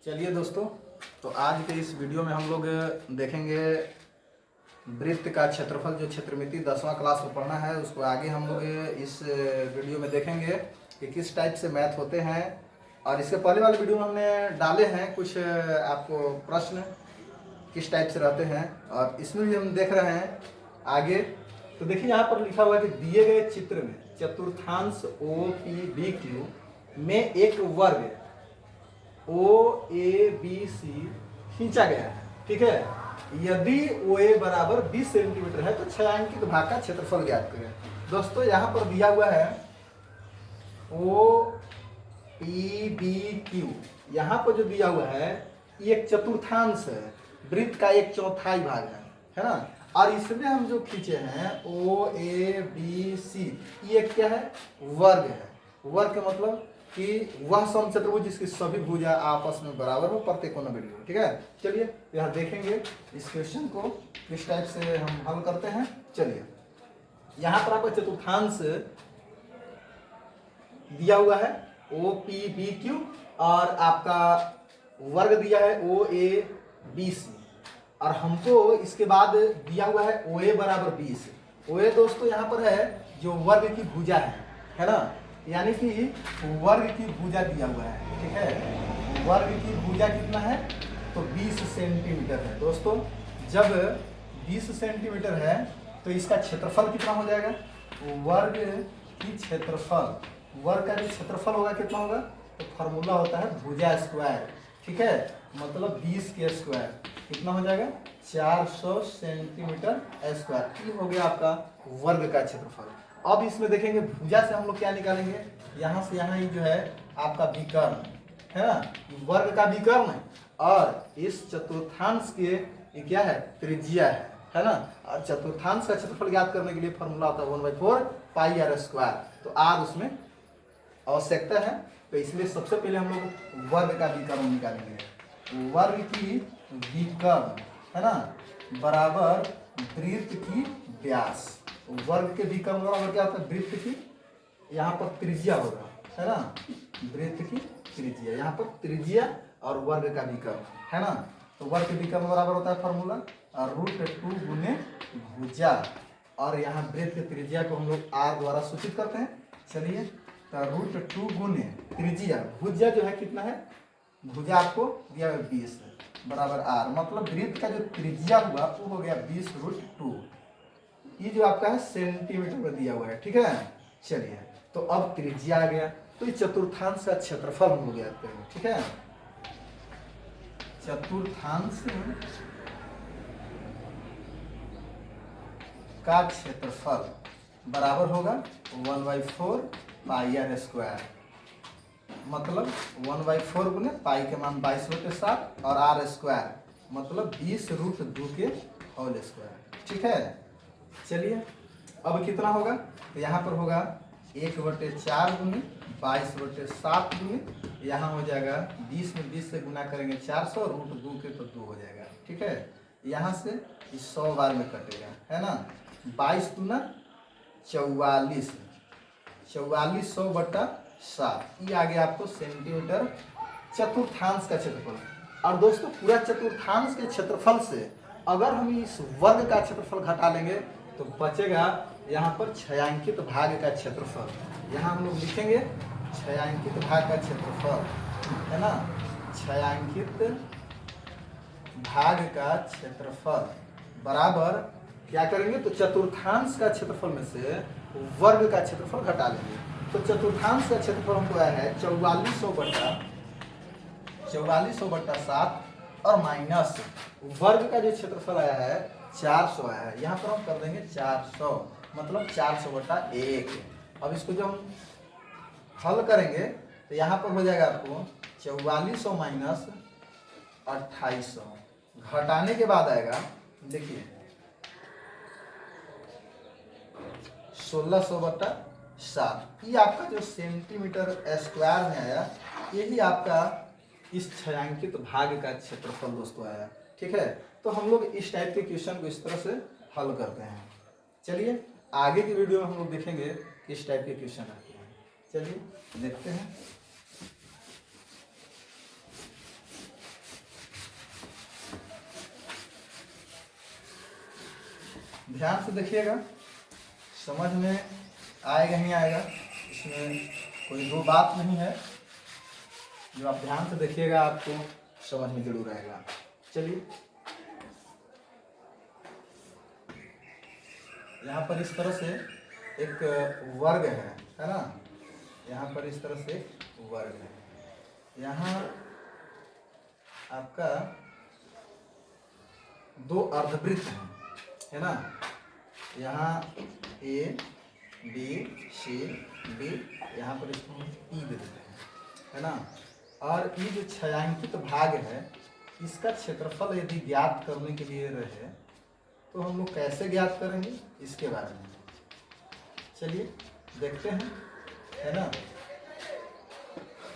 चलिए दोस्तों, तो आज के इस वीडियो में हम लोग देखेंगे वृत्त का क्षेत्रफल। जो क्षेत्रमिति 10वां क्लास में पढ़ना है उसको आगे हम लोग इस वीडियो में देखेंगे कि किस टाइप से मैथ होते हैं। और इसके पहले वाले वीडियो में हमने डाले हैं कुछ आपको प्रश्न किस टाइप से रहते हैं, और इसमें भी हम देख रहे हैं आगे। तो देखिए यहाँ पर लिखा हुआ है कि दिए गए चित्र में चतुर्थांश OPBQ में एक वर्ग OABC खींचा गया है। ठीक है, यदि OA बराबर 20 सेंटीमीटर है तो छायांकित भाग का क्षेत्रफल ज्ञात करें। दोस्तों यहाँ पर दिया हुआ है OPBQ, यहाँ पर जो दिया हुआ है ये एक चतुर्थांश है, वृत्त का एक चौथाई भाग है ना। और इसमें हम जो खींचे हैं OABC, ये क्या है? वर्ग है। वर्ग का मतलब कि वह समचतुर्भुज जिसकी सभी भुजा आपस में बराबर हो, प्रत्येक कोण 90 डिग्री। ठीक है, चलिए यहाँ देखेंगे इस क्वेश्चन को किस टाइप से हम हल करते हैं। चलिए यहाँ पर आपका चतुर्थांश दिया हुआ है OPBQ और आपका वर्ग दिया है OABC, और हमको इसके बाद दिया हुआ है OA बराबर 20। OA दोस्तों यहाँ पर है जो वर्ग की भुजा है ना, यानी कि वर्ग की भुजा दिया हुआ है। ठीक है, वर्ग की भुजा कितना है? तो 20 सेंटीमीटर है। दोस्तों जब 20 सेंटीमीटर है तो इसका क्षेत्रफल कितना हो जाएगा? वर्ग की क्षेत्रफल, वर्ग का जो क्षेत्रफल होगा कितना होगा? तो फॉर्मूला होता है भुजा स्क्वायर। ठीक है, मतलब 20 के स्क्वायर कितना हो जाएगा? 400 सेंटीमीटर स्क्वायर। ये हो गया आपका वर्ग का क्षेत्रफल। अब इसमें देखेंगे भुजा से हम लोग क्या निकालेंगे, यहाँ से यहाँ ही जो है आपका विकर्ण है ना, वर्ग का विकर्ण, और इस चतुर्थांश के ये क्या है? त्रिज्या है ना। और चतुर्थांश का क्षेत्रफल ज्ञात करने के लिए फॉर्मूला होता है 1/4 पाई r स्क्वायर। तो r उसमें आवश्यकता है, तो इसलिए सबसे पहले हम लोग वर्ग का विकर्ण निकालेंगे। वर्ग की विकर्ण है ना बराबर वृत्त की व्यास। वर्ग के विकर्ण बराबर क्या होता है? वृत्त की यहाँ पर त्रिज्या होगा है ना, वृत्त की त्रिज्या, यहाँ पर त्रिज्या और वर्ग का विकर्ण है ना। तो वर्ग के विकर्ण बराबर होता है फॉर्मूला √2 गुने भुजा, और यहाँ वृत्त की त्रिज्या को हम लोग r द्वारा सूचित करते हैं। चलिए तो √2 गुने त्रिज्या, भुजा जो है कितना है? भुजा आपको दिया हुआ 20 बराबर r, मतलब वृत्त का जो त्रिज्या हुआ वो हो गया 20√2। ये जो आपका है सेंटीमीटर में दिया हुआ है। ठीक है, चलिए तो अब त्रिज्या आ गया, तो इस चतुर्थांश का क्षेत्रफल हम लोग ज्ञात करेंगे। ठीक है, चतुर्थांश का क्षेत्रफल बराबर होगा 1/4 पाई r स्क्वायर, मतलब 1/4 गुने पाई के मान 22/7 और r स्क्वायर मतलब 20√2 के होल स्क्वायर। ठीक है, चलिए अब कितना होगा? तो यहाँ पर होगा 1/4 गुने 22/7 गुने, यहाँ हो जाएगा 20 में 20 से गुना करेंगे 400, √2 के तो 2 हो जाएगा। ठीक है, यहाँ से 100 बार में कटेगा है ना। 22 दूना 44, 4400/7, ये आ गया आपको सेंटीमीटर चतुर्थांश का क्षेत्रफल। और दोस्तों पूरा चतुर्थांश के क्षेत्रफल से अगर हम इस वर्ग का क्षेत्रफल घटा लेंगे तो बचेगा यहाँ पर छायांकित भाग का क्षेत्रफल। यहाँ हम लोग लिखेंगे छायांकित भाग का क्षेत्रफल है ना, छायांकित भाग का क्षेत्रफल बराबर क्या करेंगे? तो चतुर्थांश का क्षेत्रफल में से वर्ग का क्षेत्रफल घटा लेंगे। तो चतुर्थांश का क्षेत्रफल हमको आया है 4400/7 और माइनस वर्ग का जो क्षेत्रफल आया है 400 आया है। यहाँ पर हम कर देंगे 400, मतलब 400/1। अब इसको जब हम हल करेंगे तो यहाँ पर हो जाएगा आपको 4400 माइनस 2800, घटाने के बाद आएगा देखिए 1600/7। ये आपका जो सेंटीमीटर स्क्वायर में आया, यही आपका इस छायांकित भाग का क्षेत्रफल दोस्तों आया। ठीक है, तो हम लोग इस टाइप के क्वेश्चन को इस तरह से हल करते हैं। चलिए आगे की वीडियो में हम लोग देखेंगे किस टाइप के क्वेश्चन आते हैं। चलिए देखते हैं। ध्यान से देखिएगा, समझ में आएगा ही आएगा, इसमें कोई दो बात नहीं है। जो आप ध्यान से देखिएगा आपको समझ में जरूर आएगा। चलिए यहाँ पर इस तरह से एक वर्ग है ना, यहाँ पर इस तरह से वर्ग है। यहाँ आपका दो अर्धवृत्त है ना, यहाँ ए बी सी डी, यहाँ पर इसको ई दे देते हैं है ना। और ये जो छायांकित भाग है इसका क्षेत्रफल यदि ज्ञात करने के लिए रहे तो हम लोग कैसे ज्ञात करेंगे इसके बारे में चलिए देखते हैं, है ना।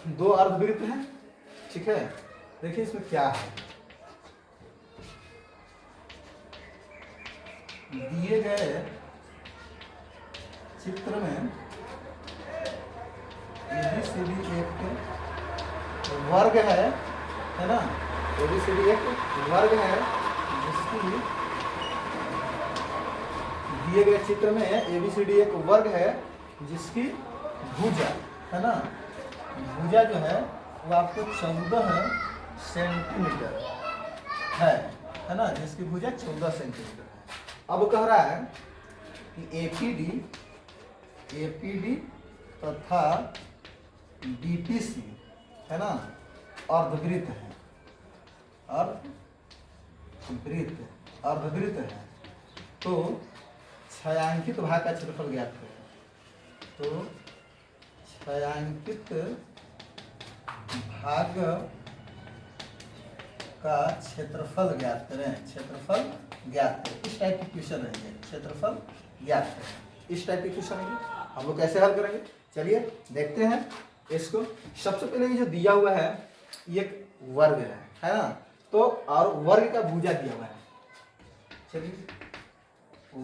दो अर्धवृत्त हैं, ठीक है। देखिए इसमें क्या है, दिए गए चित्र में ABCD एक वर्ग है ना, ABCD एक वर्ग है जिसकी, दिए गए चित्र में ABCD एक वर्ग है जिसकी भुजा है ना, भुजा जो है वो आपको 14 सेंटीमीटर है ना, जिसकी भुजा 14 सेंटीमीटर है। अब कह रहा है कि APD तथा BPC है ना अर्धवृत्त है, अर्धवृत्त है। तो छायांकित भाग का क्षेत्रफल ज्ञात करें। तो छायांकित भाग का क्षेत्रफल ज्ञात करें, क्षेत्रफल ज्ञात करें। इस टाइप की क्वेश्चन रहेंगे, क्षेत्रफल ज्ञात करें, इस टाइप की क्वेश्चन रहेंगे। हम लोग कैसे हल करेंगे चलिए देखते हैं इसको। सबसे पहले ये जो दिया हुआ है ये एक वर्ग है ना, तो और वर्ग का भुजा दिया हुआ है। चलिए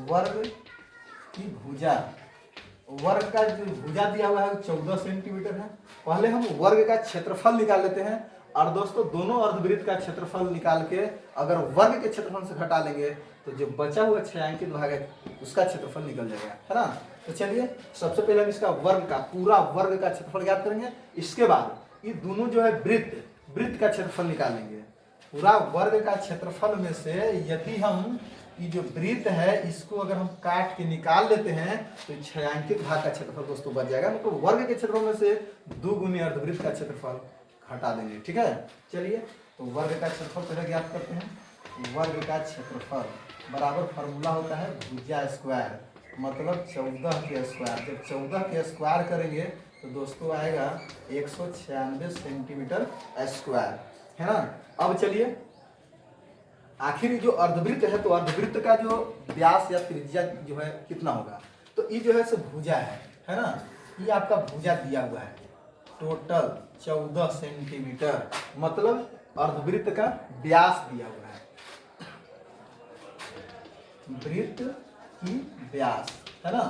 वर्ग की भुजा, वर्ग का जो भुजा दिया हुआ है वो 14 सेंटीमीटर है। पहले हम वर्ग का क्षेत्रफल निकाल लेते हैं, और दोस्तों दोनों अर्धवृत्त का क्षेत्रफल निकाल के अगर वर्ग के क्षेत्रफल से घटा लेंगे तो जो बचा हुआ छायांकित भाग है उसका क्षेत्रफल निकल जाएगा, है ना। तो चलिए सबसे पहले हम इसका वर्ग का, पूरा वर्ग का क्षेत्रफल ज्ञात करेंगे। इसके बाद ये दोनों जो है वृत्त का क्षेत्रफल निकालेंगे। पूरा वर्ग का क्षेत्रफल में से यदि हम ये जो वृत्त है इसको अगर हम काट के निकाल लेते हैं तो छायांकित भाग का क्षेत्रफल दोस्तों बच जाएगा। मतलब तो वर्ग के क्षेत्रफल में से 2 गुने अर्धवृत्त का क्षेत्रफल हटा देंगे, ठीक है। चलिए तो वर्ग का क्षेत्रफल पहले ज्ञात करते हैं। वर्ग का क्षेत्रफल बराबर फार्मूला होता है भुजा स्क्वायर, मतलब 14 के स्क्वायर। जब 14 के स्क्वायर करेंगे तो दोस्तों आएगा 196 सेंटीमीटर स्क्वायर, है ना। अब चलिए आखिर जो अर्धवृत्त है तो अर्धवृत्त का जो व्यास या त्रिज्या जो है कितना होगा, तो ये जो है सो भुजा है ना। ये आपका भुजा दिया हुआ है टोटल 14 सेंटीमीटर, मतलब अर्धवृत्त का व्यास दिया हुआ है, वृत्त की व्यास है ना,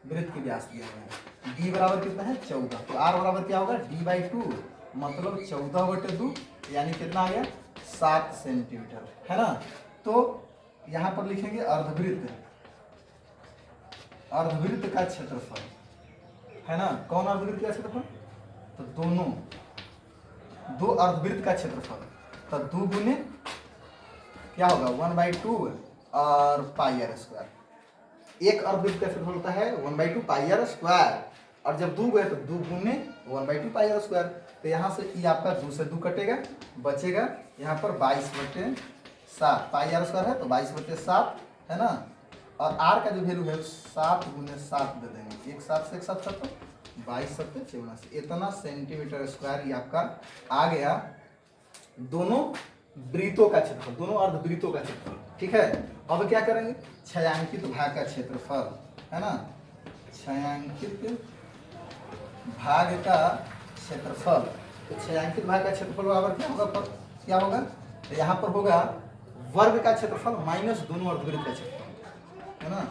वृत्त की व्यास दिया हुआ है। d बराबर कितना है 14, तो r बराबर क्या होगा d/2, मतलब 14/2 यानी कितना आ गया 7 सेंटीमीटर, है ना। तो यहाँ पर लिखेंगे अर्धवृत्त, अर्धवृत्त का क्षेत्रफल, है ना। कौन अर्धवृत्त का क्षेत्रफल, तो दोनों, दो अर्धवृत्त का क्षेत्रफल, तो 2 गुने क्या होगा 1/2 और पाई r स्क्वायर। एक अर्धवृत्त का क्षेत्रफल होता है 1/2 पाई r स्क्वायर, और जब 2 गए तो 2 गुने 1/2 पाई r स्क्वायर। तो यहाँ से ये आपका 2 से 2 कटेगा, बचेगा यहाँ पर 22/7, पाई r स्क्वायर है तो 22/7, है ना। और r का जो वैल्यू है 7 गुने 7 दे देंगे, 1 7 से 1 7 7, 22 7 84, इतना सेंटीमीटर स्क्वायर ये आपका आ गया दोनों वृत्तों का क्षेत्रफल, दोनों अर्धवृत्तों का क्षेत्रफल, ठीक है। अब क्या करेंगे छायांकित भाग का क्षेत्रफल, है ना, छायांकित भाग का क्षेत्रफल। तो छायांकित भाग का क्षेत्रफल बराबर क्या होगा, तो यहाँ पर होगा वर्ग का क्षेत्रफल माइनस दोनों अर्धवृत्त का क्षेत्रफल, है ना।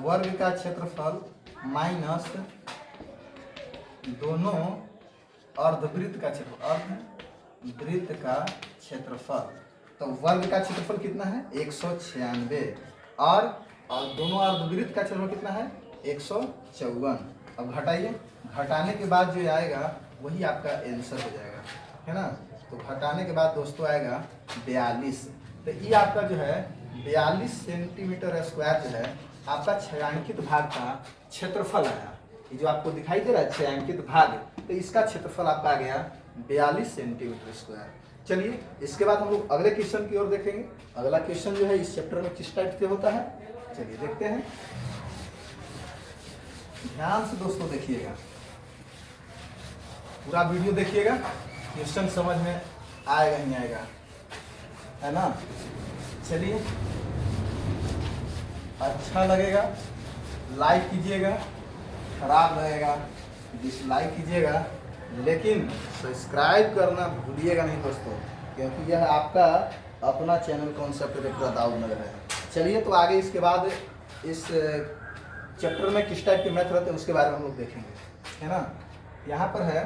वर्ग का क्षेत्रफल माइनस दोनों अर्धवृत्त का क्षेत्रफल, अर्धवृत्त का क्षेत्रफल। तो वर्ग का क्षेत्रफल कितना है 196, और और दोनों अर्धवृत्त का क्षेत्रफल कितना है 154। अब घटाइए, घटाने के बाद जो आएगा वही आपका आंसर हो जाएगा, है ना। तो घटाने के बाद दोस्तों आएगा 42। तो ये आपका जो है 42 सेंटीमीटर स्क्वायर जो है आपका छायांकित भाग का क्षेत्रफल आया। ये जो आपको दिखाई दे रहा है छायांकित भाग, तो इसका क्षेत्रफल आपका आ गया 42 सेंटीमीटर स्क्वायर। चलिए इसके बाद हम लोग अगले क्वेश्चन की ओर देखेंगे। अगला क्वेश्चन जो है इस चैप्टर में किस टाइप से होता है, चलिए देखते हैं। ध्यान से दोस्तों देखिएगा, पूरा वीडियो देखिएगा, क्वेश्चन समझ में आएगा नहीं आएगा, है ना। चलिए अच्छा लगेगा लाइक कीजिएगा, खराब लगेगा डिसलाइक कीजिएगा, लेकिन सब्सक्राइब करना भूलिएगा नहीं दोस्तों, क्योंकि यह आपका अपना चैनल कॉन्सेप्ट दाऊद नगर है। चलिए तो आगे इसके बाद इस चैप्टर में किस टाइप के मैथ रहते हैं उसके बारे में हम लोग देखेंगे, है ना। यहाँ पर है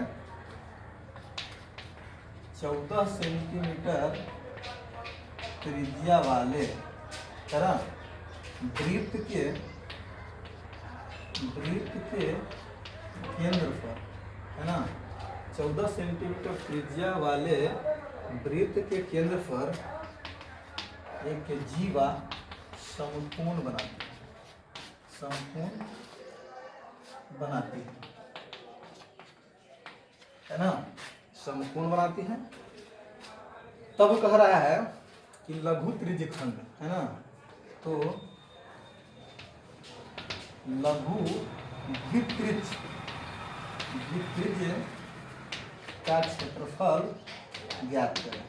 14 सेंटीमीटर त्रिज्या वाले, है ना, वृत्त के केंद्र पर, है ना, 14 सेंटीमीटर त्रिज्या वाले वृत्त के केंद्र पर एक जीवा समकोण बनाती है ना, समकोण बनाती है। तब कह रहा है कि लघु त्रिज्यखंड, है ना, तो लघु वित्रिज्य का क्षेत्रफल ज्ञात करें।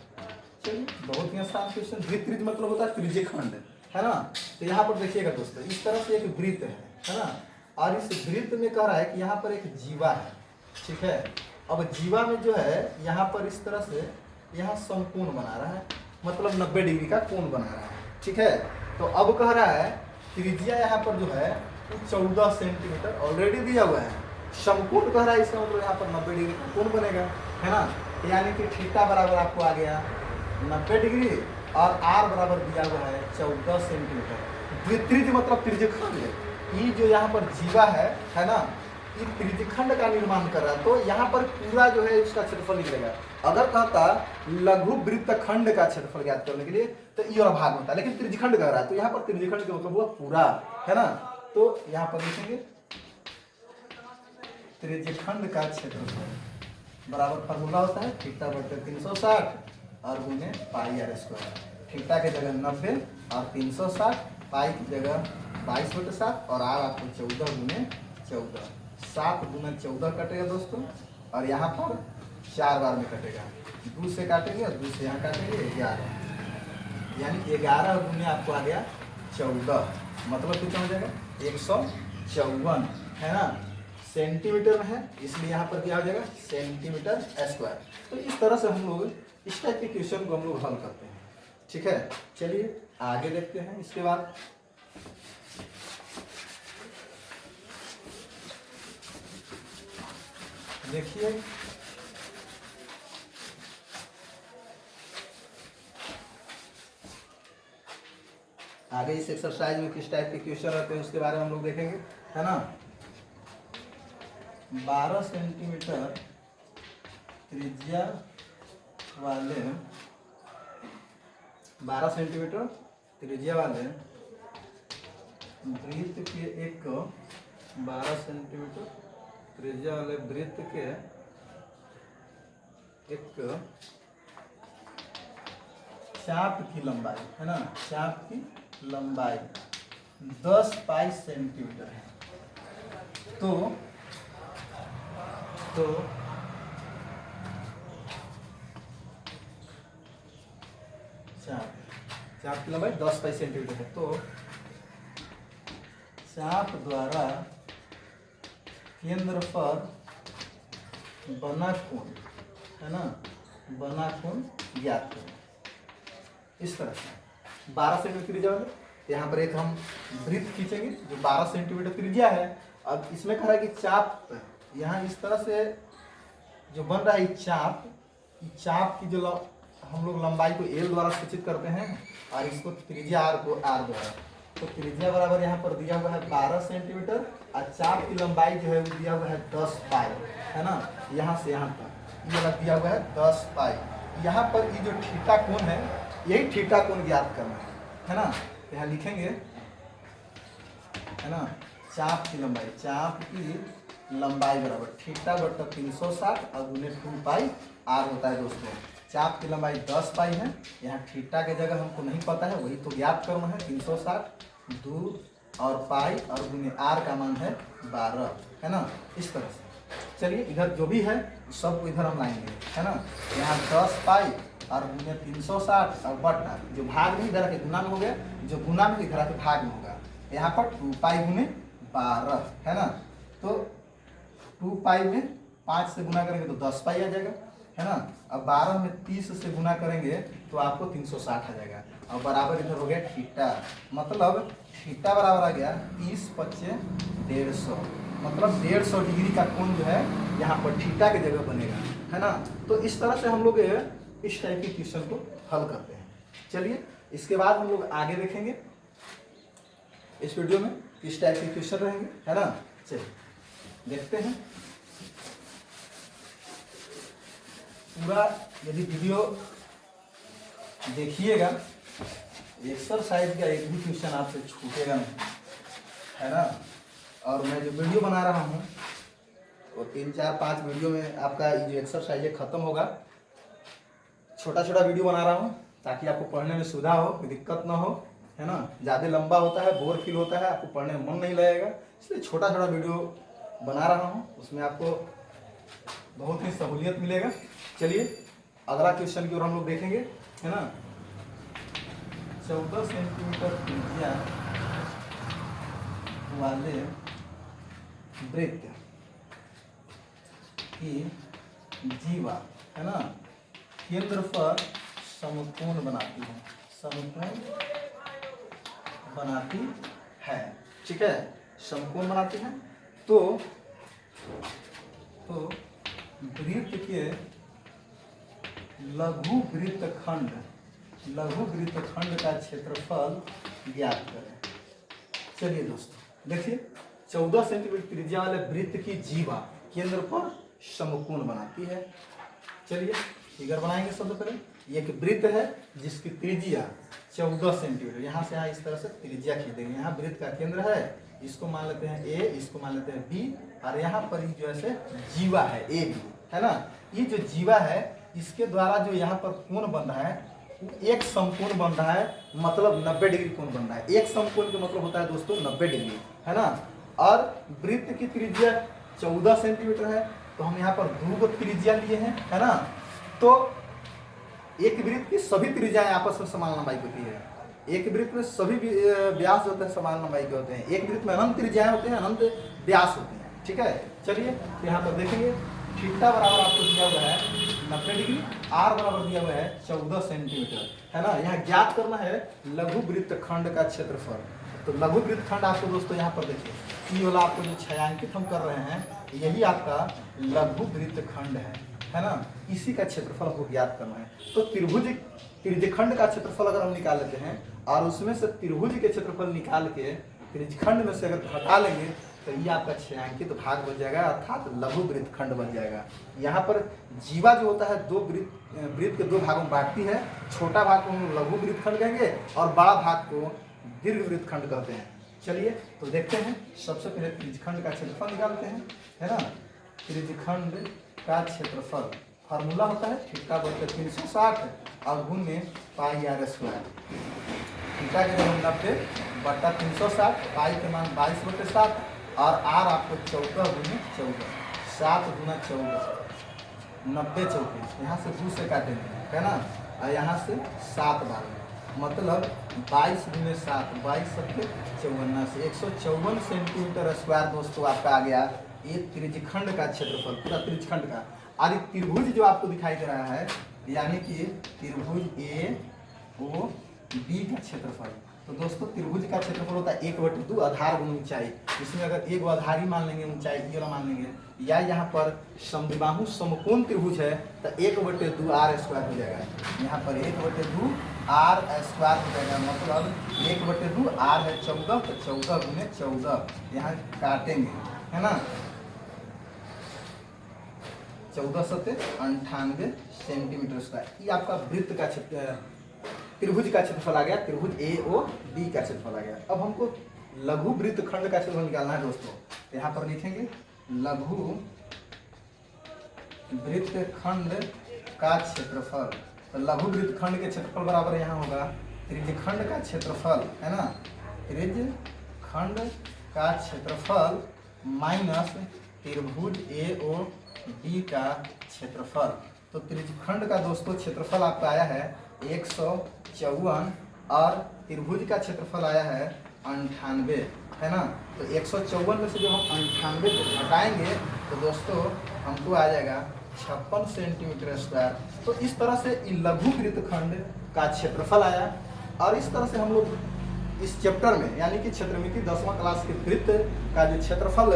चलिए बहुत ही आसान क्वेश्चन। वित्रिज्य मतलब होता है त्रिज्यखंड, है ना। तो यहाँ पर देखिएगा दोस्तों, इस तरह से एक वृत्त है ना, और इस वृत्त में कह रहा है कि यहाँ पर एक जीवा है, ठीक है। अब जीवा में जो है यहाँ पर इस तरह से यहाँ समकोण बना रहा है, मतलब 90 डिग्री का कोण बना रहा है, ठीक है। तो अब कह रहा है त्रिज्या यहाँ पर जो है 14 सेंटीमीटर ऑलरेडी दिया हुआ है, समकोण कह रहा है, इसका मतलब यहाँ पर 90 डिग्री का कोण बनेगा, है ना। यानी कि थीटा बराबर आपको आ गया 90 डिग्री और आर बराबर दिया हुआ है 14 सेंटीमीटर। द्वित्रिज्य मतलब त्रिज्यखंड, ये जो यहाँ पर जीवा है ना, ये त्रिज्यखंड का निर्माण कर रहा है। तो यहाँ पर पूरा जो है इसका क्षेत्रफल निकलेगा। अगर कहता लघु वृत्तखंड का क्षेत्रफल ज्ञात करने के लिए तो ये वाला भाग होता है, लेकिन त्रिज्यखंड कह रहा है, तो यहाँ पर त्रिज्यखंड का मतलब हुआ पूरा, है ना। तो यहाँ पर देखेंगे त्रिज्यखंड का क्षेत्रफल बराबर फार्मूला होता है थीटा बटे 360 और गुने पाई आर स्क्वायर। थीटा की जगह 90 और 360, पाई की जगह 22/7 और आर आपको 14 गुने 14, 7 गुना 14 कटेगा दोस्तों, और यहाँ पर 4 बार में कटेगा, 2 से काटेंगे और 2 से यहाँ काटेंगे 11, यानी 11 गुने आपको आ गया 14, मतलब कितना हो जाएगा 154, है ना। सेंटीमीटर में है इसलिए यहाँ पर क्या हो जाएगा सेंटीमीटर स्क्वायर। तो इस तरह से हम लोग इस टाइप के क्वेश्चन को हम लोग हल करते हैं, ठीक है। चलिए आगे देखते हैं। इसके बाद देखिए आगे इस एक्सरसाइज में किस टाइप के क्वेश्चन रहते हैं उसके बारे में हम लोग देखेंगे, है ना। 12 सेंटीमीटर त्रिज्या वाले 12 सेंटीमीटर त्रिज्या वाले वृत्त के एक 12 सेंटीमीटर त्रिज्या वाले वृत्त के एक चाप की लंबाई, है ना, चाप की लंबाई 10 पाई सेंटीमीटर है। तो चाप की लंबाई 10 पाई सेंटीमीटर है। तो चाप द्वारा केंद्र पर बना कोण, है ना, बना कोण ज्ञात करें। इस तरह से 12 सेंटीमीटर त्रिज्या वाले, यहाँ पर एक हम वृत्त खींचेंगे जो 12 सेंटीमीटर त्रिज्या है। अब इसमें कह रहा है कि चाप यहाँ इस तरह से जो बन रहा है चाप की जो हम लोग लंबाई को एल द्वारा सूचित करते हैं और इसको त्रिज्या आर को आर द्वारा, तो त्रिज्या बराबर यहाँ पर दिया हुआ है 12 सेंटीमीटर और चाप की लंबाई जो है वो दिया हुआ है 10 पाई, है ना। यहाँ से यहाँ तक ये वाला दिया हुआ है 10 पाई। यहाँ पर ये जो थीटा कोण है, यही थीटा कोण ज्ञात करना है ना। यहाँ लिखेंगे, है ना, चाप की लंबाई बराबर थीटा बटा 360 और गुने 2 पाई आर होता है दोस्तों। चाप की लंबाई 10 पाई है, यहाँ थीटा के जगह हमको नहीं पता है, वही तो ज्ञात करना है। 360 2 और पाई और गुने आर का मान है 12, है ना। इस तरह से चलिए इधर जो भी है सब इधर हम लाएंगे, है ना। यहाँ 10 पाई और गुने 360 और बटा, जो भाग में इधर आके गुना में हो गया, जो गुना में इधर आके भाग में होगा। यहाँ पर 2 पाई गुने 12, है ना। तो 2 पाई में 5 से गुना करेंगे तो 10 पाई आ जाएगा, है ना। अब 12 में 30 से गुना करेंगे तो आपको 360 आ जाएगा और बराबर इधर हो गया थीटा। मतलब थीटा बराबर आ गया 30 25 150, मतलब 150 डिग्री का कोण जो है यहाँ पर थीटा की जगह बनेगा, है ना। तो इस तरह से हम लोग इस टाइप के क्वेश्चन को हल करते हैं। चलिए इसके बाद हम लोग आगे देखेंगे इस वीडियो में किस टाइप के क्वेश्चन रहेंगे, है ना। चलिए देखते हैं पूरा। यदि वीडियो देखिएगा, एक्सरसाइज का एक भी क्वेश्चन आपसे छूटेगा नहीं, है ना। और मैं जो वीडियो बना रहा हूँ वो 3 4 5 वीडियो में आपका ये जो एक्सरसाइज है खत्म होगा। छोटा छोटा वीडियो बना रहा हूँ ताकि आपको पढ़ने में सुविधा हो, कोई दिक्कत ना हो, है ना। ज़्यादा लंबा होता है, बोर फील होता है, आपको पढ़ने में मन नहीं लगेगा, इसलिए छोटा छोटा वीडियो बना रहा हूँ, उसमें आपको बहुत ही सहूलियत मिलेगा। चलिए अगला क्वेश्चन की ओर हम लोग देखेंगे, है ना। 14 सेंटीमीटर त्रिज्या वाले वृत्त की जीवा, है ना, केंद्र पर समकोण बनाती है, ठीक है, समकोण बनाती है। तो वृत्त के लघु वृत्तखंड का क्षेत्रफल ज्ञात करें। चलिए दोस्तों देखिए, 14 सेंटीमीटर त्रिज्या वाले वृत्त की जीवा केंद्र पर समकोण बनाती है। चलिए फिगर बनाएंगे। सबसे पहले एक वृत्त है जिसकी त्रिज्या 14 सेंटीमीटर, यहाँ से यहाँ इस तरह से त्रिज्या खींच देंगे। यहाँ वृत्त का केंद्र है, इसको मान लेते हैं ए, इसको मान लेते हैं बी, और यहाँ पर ही जो है जीवा है ए बी, है ना। ये जो जीवा है इसके द्वारा जो यहाँ पर कोण बन रहा है एक समकोण बन रहा है, मतलब 90 डिग्री कोण बन रहा है। एक समकोण का मतलब होता है दोस्तों 90 डिग्री, है ना। और वृत्त की त्रिज्या 14 सेंटीमीटर है, तो हम यहाँ पर 2 त्रिज्या लिए हैं, है ना। तो एक वृत्त की सभी त्रिज्याएं आपस में समान लंबाई होती है। एक वृत्त में सभी व्यास जो होते हैं समान लंबाई के होते हैं। एक वृत्त में अनंत त्रिज्याएं होते हैं, अनंत व्यास होते हैं, ठीक है। चलिए तो यहाँ पर देखेंगे थीटा बराबर आपको दिया हुआ है 90 डिग्री, आर बराबर दिया हुआ है 14 सेंटीमीटर, है ना। यहाँ ज्ञात करना है लघु वृत्तखंड का क्षेत्रफल। तो लघु वृत्तखंड आपको दोस्तों यहाँ पर देखिए, ये वाला आपको जो छायांकित हम कर रहे हैं यही आपका लघु वृत्तखंड है ना। इसी का क्षेत्रफल हमको ज्ञात करना है। तो त्रिज्यखंड का क्षेत्रफल अगर हम निकाल लेते हैं और उसमें से त्रिभुज के क्षेत्रफल निकाल के त्रिज्यखंड में से अगर हटा लेंगे तो ये आपका छायांकित भाग बन जाएगा, अर्थात लघु वृत्तखंड बन जाएगा। यहाँ पर जीवा जो होता है दो वृत्त के 2 भागों में बांटती है। छोटा भाग को हम लघु वृत्तखंड कहेंगे और बड़ा भाग को दीर्घ वृत्तखंड कहते हैं। चलिए तो देखते हैं, सबसे पहले त्रिज्यखंड का क्षेत्रफल निकालते हैं, है ना। त्रिज्यखंड का क्षेत्रफल फार्मूला होता है थीटा बटे 360 और गुण में पाई आर स्क्वायर। थीटा के मान 90 बटा 360, पाई के मान 22/7 और आर आपको 14 गुने 14, 7 गुना 14, 90 चौके, यहाँ से 2 से काटेंगे, है ना। और यहाँ से 7 बार, मतलब 22 गुने 7, 22 सबके 54 से 154 सेंटीमीटर स्क्वायर दोस्तों आपका आ गया ये त्रिज्यखंड का क्षेत्रफल, पूरा त्रिज्यखंड का। और एक त्रिभुज जो आपको दिखाई दे रहा है, यानी कि त्रिभुज ए ओ बी का क्षेत्रफल, तो दोस्तों त्रिभुज का क्षेत्रफल होता है 1/2 आधार गुण ऊंचाई। इसमें अगर एक आधार ही मान लेंगे, ऊंचाई ये वाला मान लेंगे, या यहाँ पर समद्विबाहु समकोण त्रिभुज है तो 1/2 r स्क्वायर हो जाएगा। यहाँ पर 1/2 r स्क्वायर हो जाएगा, मतलब 1/2 r है 14, तो 14 गुने 14 यहाँ काटेंगे, है ना। 14 सत्ते 98 सेंटीमीटर स्क्वायर। ये आपका वृत्त का क्षेत्र, त्रिभुज का क्षेत्रफल आ गया, त्रिभुज ए ओ बी का क्षेत्रफल आ गया। अब हमको लघु वृत्त खंड का क्षेत्रफल निकालना है दोस्तों। तो यहाँ पर लिखेंगे लघु वृत्त खंड का क्षेत्रफल। तो लघु वृत्त खंड के क्षेत्रफल बराबर यहाँ होगा त्रिज्यखंड का क्षेत्रफल, है ना, त्रिज्यखंड का क्षेत्रफल माइनस त्रिभुज ए ओ बी का क्षेत्रफल। तो त्रिज्यखंड का दोस्तों क्षेत्रफल आपका आया है 154 और त्रिभुज का क्षेत्रफल आया है 98, है ना। तो 154 में से जब हम 98 हटाएंगे तो दोस्तों हमको आ जाएगा 56 सेंटीमीटर स्क्वायर। तो इस तरह से लघु वृत्तखंड का क्षेत्रफल आया। और इस तरह से हम लोग इस चैप्टर में, यानी कि क्षेत्रमिति 10वां क्लास के वृत्त का जो क्षेत्रफल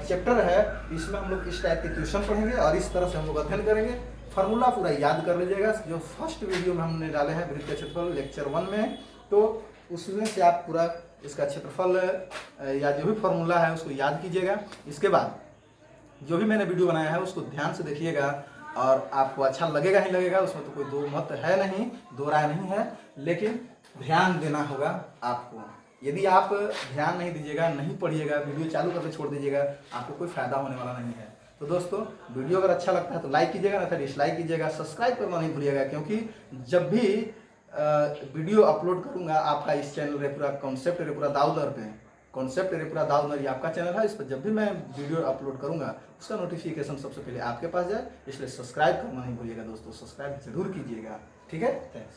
चैप्टर है, इसमें हम लोग इस टाइप के क्वेश्चन पढ़ेंगे और इस तरह से हम लोग अध्ययन करेंगे। फार्मूला पूरा याद कर लीजिएगा, जो फर्स्ट वीडियो में हमने डाले हैं वृत्त क्षेत्रफल लेक्चर 1 में, तो उसमें से आप पूरा इसका क्षेत्रफल या जो भी फार्मूला है उसको याद कीजिएगा। इसके बाद जो भी मैंने वीडियो बनाया है उसको ध्यान से देखिएगा और आपको अच्छा लगेगा ही लगेगा, उसमें तो कोई दो मत है नहीं, दो राय नहीं है, लेकिन ध्यान देना होगा आपको। यदि आप ध्यान नहीं दीजिएगा, नहीं पढ़िएगा, वीडियो चालू करके छोड़ दीजिएगा, आपको कोई फायदा होने वाला नहीं है। तो दोस्तों वीडियो अगर अच्छा लगता है तो लाइक कीजिएगा, ना फिर डिसलाइक कीजिएगा, सब्सक्राइब करना नहीं भूलिएगा, क्योंकि जब भी वीडियो अपलोड करूंगा आपका इस चैनल पे पूरा कॉन्सेप्ट रेपुरा दाऊदर पे, कॉन्सेप्ट रेपुरा दाऊदर ये आपका चैनल है, इस पर जब भी मैं वीडियो अपलोड करूंगा उसका नोटिफिकेशन सबसे पहले आपके पास जाए, इसलिए सब्सक्राइब करना नहीं भूलिएगा दोस्तों, सब्सक्राइब जरूर कीजिएगा, ठीक है। थैंक्स।